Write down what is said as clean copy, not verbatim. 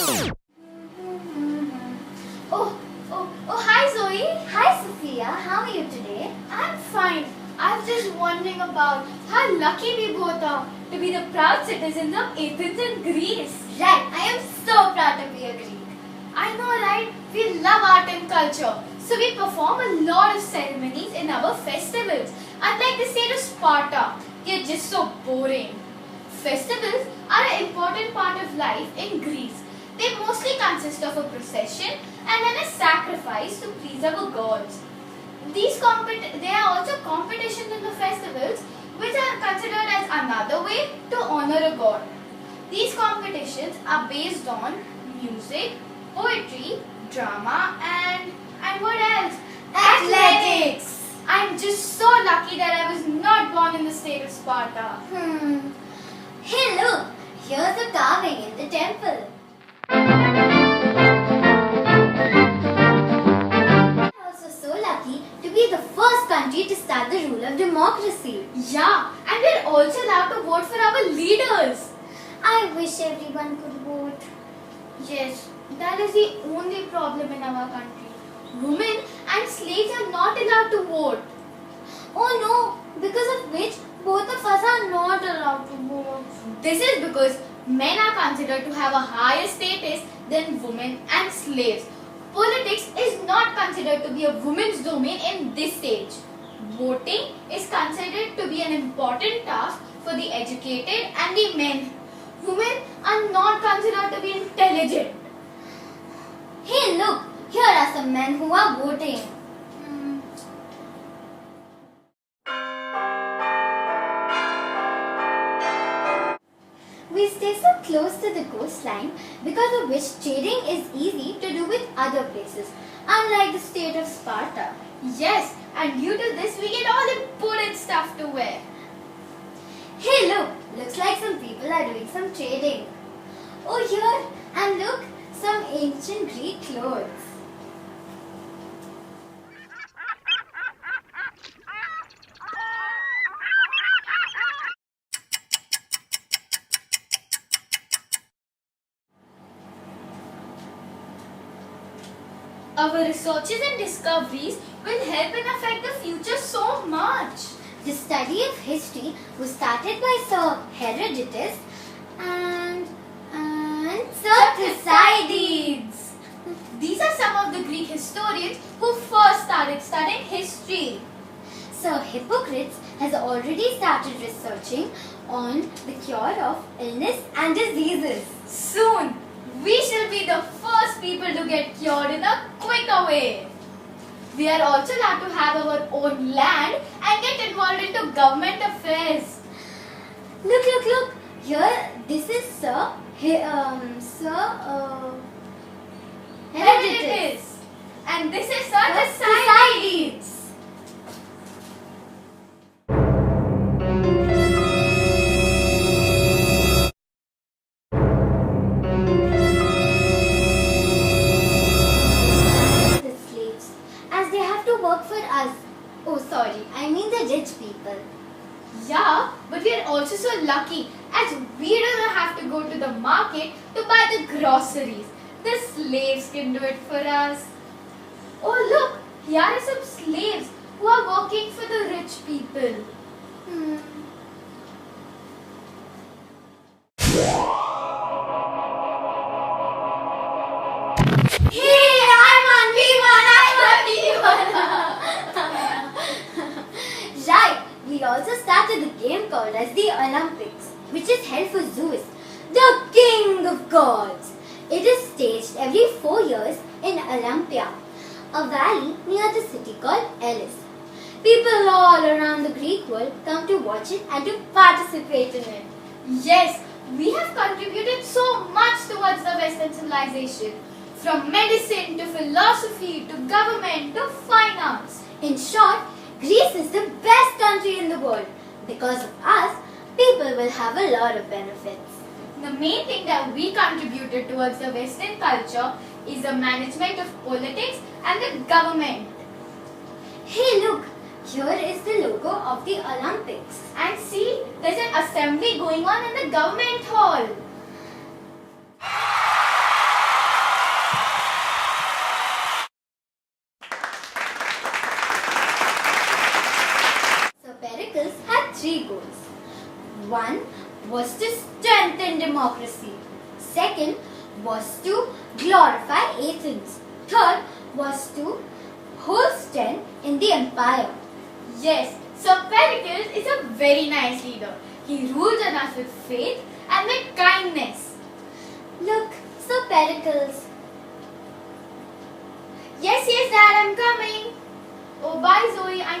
Hi Zoe. Hi Sophia, how are you today? I'm fine. I was just wondering about how lucky we both are to be the proud citizens of Athens and Greece. Right, I am so proud to be a Greek. I know, right? We love art and culture. So we perform a lot of ceremonies in our festivals. Unlike the state of Sparta, they are just so boring. Festivals are an important part of life in Greece. They mostly consist of a procession and then a sacrifice to please our gods. There are also competitions in the festivals which are considered as another way to honor a god. These competitions are based on music, poetry, drama and what else? Athletics. I'm just so lucky that I was not born in the state of Sparta. Hey look, here's a carving in the temple. I'm also so lucky to be the first country to start the rule of democracy. Yeah, and we're also allowed to vote for our leaders. I wish everyone could vote. Yes, that is the only problem in our country. Women and slaves are not allowed to vote. Oh no, because of which both of us are not allowed to vote. This is because men are considered to have a higher status than women and slaves. Politics is not considered to be a woman's domain in this stage. Voting is considered to be an important task for the educated and the men. Women are not considered to be intelligent. Hey look, here are some men who are voting. We stay so close to the coastline because of which trading is easy to do with other places, unlike the state of Sparta. Yes, and due to this we get all important stuff to wear. Hey look, looks like some people are doing some trading. Oh here, and look, some ancient Greek clothes. Our researches and discoveries will help and affect the future so much. The study of history was started by Sir Herodotus and Sir Thucydides. These are some of the Greek historians who first started studying history. Sir Hippocrates has already started researching on the cure of illness and diseases. Soon, we shall be the first people to get cured in a quicker way. We are also allowed to have our own land and get involved into government affairs. Look. Here, this is Sir Herodotus. And this is Sir Thucydides. The slaves, as they have to work for us. Oh, sorry, I mean the rich people. Yeah, but we are also so lucky as we do not have to go to the market to buy the groceries. The slaves can do it for us. Oh look, here are some slaves who are working for the rich people. Hey, Right, we also started a game called as the Olympics, which is held for Zeus, the king of gods. It is staged every 4 years in Olympia, a valley near the city called Elis. People all around the Greek world come to watch it and to participate in it. Yes, we have contributed so much towards the Western civilization. From medicine to philosophy to government to finance. In short, Greece is the best country in the world. Because of us, people will have a lot of benefits. The main thing that we contributed towards the Western culture is the management of politics and the government. Hey look, here is the logo of the Olympics. And see, there's an assembly going on in the government hall. One was to strengthen democracy. Second was to glorify Athens. Third was to hold strength in the empire. Yes, Sir Pericles is a very nice leader. He rules on us with faith and with kindness. Look, Sir Pericles. Yes, Dad, I'm coming. Oh, bye, Zoe. I